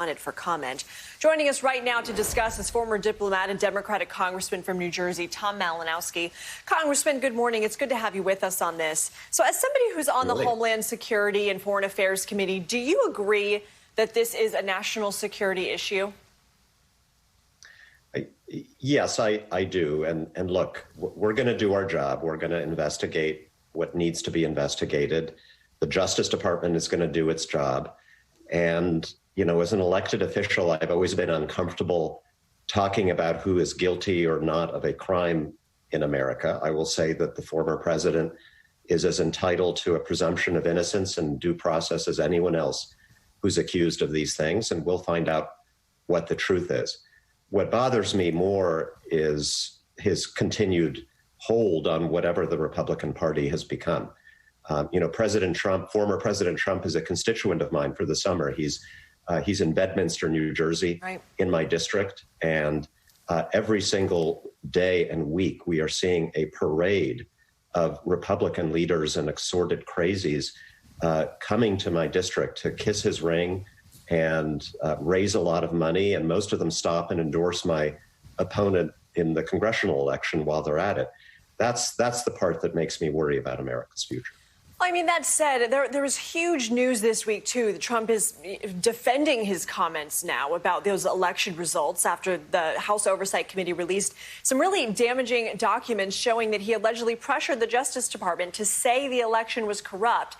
on it for comment. Joining us right now to discuss is former diplomat and Democratic Congressman from New Jersey, Tom Malinowski. Congressman, good morning. It's good to have you with us on this. So as somebody who's on the Homeland Security and Foreign Affairs Committee, do you agree that this is a national security issue? Yes, I do. And look, we're going to do our job. We're going to investigate what needs to be investigated. The Justice Department is going to do its job. And, you know, as an elected official, I've always been uncomfortable talking about who is guilty or not of a crime in America. I will say that the former president is as entitled to a presumption of innocence and due process as anyone else who's accused of these things, and we'll find out what the truth is. What bothers me more is his continued hold on whatever the Republican Party has become. President Trump, former President Trump, is a constituent of mine for the summer. He's in Bedminster, New Jersey, right, in my district. And every single day and week, we are seeing a parade of Republican leaders and assorted crazies coming to my district to kiss his ring and raise a lot of money. And most of them stop and endorse my opponent in the congressional election while they're at it. That's the part that makes me worry about America's future. I mean, that said, there was huge news this week, too. Trump is defending his comments now about those election results after the House Oversight Committee released some really damaging documents showing that he allegedly pressured the Justice Department to say the election was corrupt.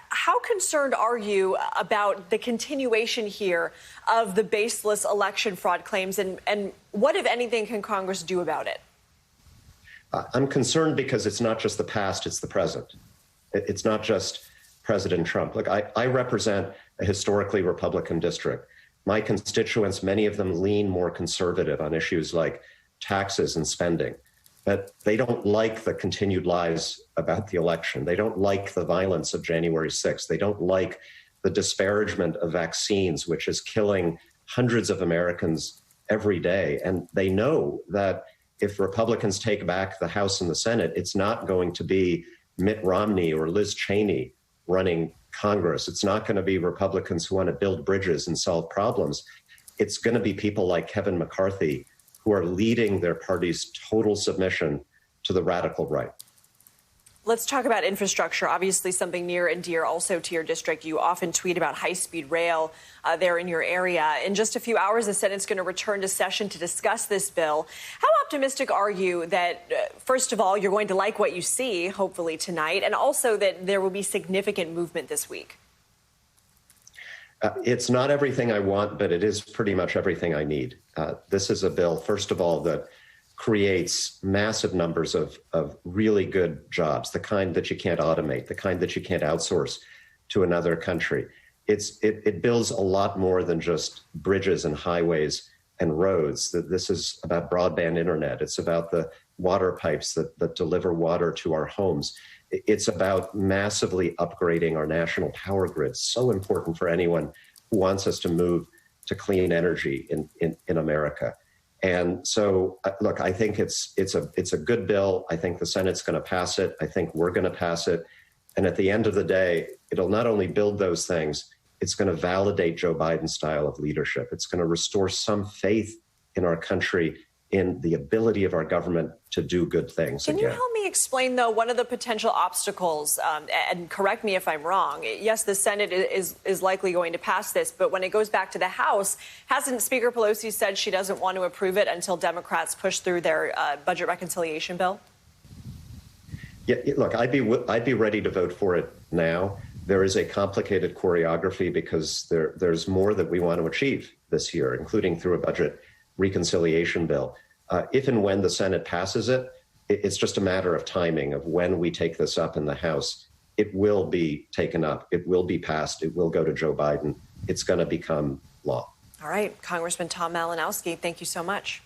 How concerned are you about the continuation here of the baseless election fraud claims, and what, if anything, can Congress do about it? I'm concerned because it's not just the past, it's the present. It's not just President Trump. Look, I represent a historically Republican district. My constituents, many of them lean more conservative on issues like taxes and spending. But they don't like the continued lies about the election. They don't like the violence of January 6th. They don't like the disparagement of vaccines, which is killing hundreds of Americans every day. And they know that if Republicans take back the House and the Senate, it's not going to be Mitt Romney or Liz Cheney running Congress. It's not going to be Republicans who want to build bridges and solve problems. It's going to be people like Kevin McCarthy who are leading their party's total submission to the radical right. Let's talk about infrastructure, obviously something near and dear also to your district. You often tweet about high-speed rail there in your area. In just a few hours, the Senate's going to return to session to discuss this bill. How optimistic are you that, first of all, you're going to like what you see, hopefully tonight, and also that there will be significant movement this week? It's not everything I want, but it is pretty much everything I need. This is a bill, first of all, that creates massive numbers of really good jobs, the kind that you can't automate, the kind that you can't outsource to another country. It builds a lot more than just bridges and highways and roads. This is about broadband internet. It's about the water pipes that deliver water to our homes. It's about massively upgrading our national power grid, so important for anyone who wants us to move to clean energy in America. And so, look, I think it's a good bill. I think the Senate's going to pass it. I think we're going to pass it. And at the end of the day, it'll not only build those things, it's going to validate Joe Biden's style of leadership. It's going to restore some faith in our country, in the ability of our government to do good things again. Can you help me explain, though, one of the potential obstacles, and correct me if I'm wrong. Yes, the Senate is likely going to pass this, but when it goes back to the House, hasn't Speaker Pelosi said she doesn't want to approve it until Democrats push through their budget reconciliation bill? Yeah, look, I'd be ready to vote for it now. There is a complicated choreography because there's more that we want to achieve this year, including through a budget reconciliation bill. If and when the Senate passes it, it's just a matter of timing of when we take this up in the House. It will be taken up. It will be passed. It will go to Joe Biden. It's going to become law. All right. Congressman Tom Malinowski, thank you so much.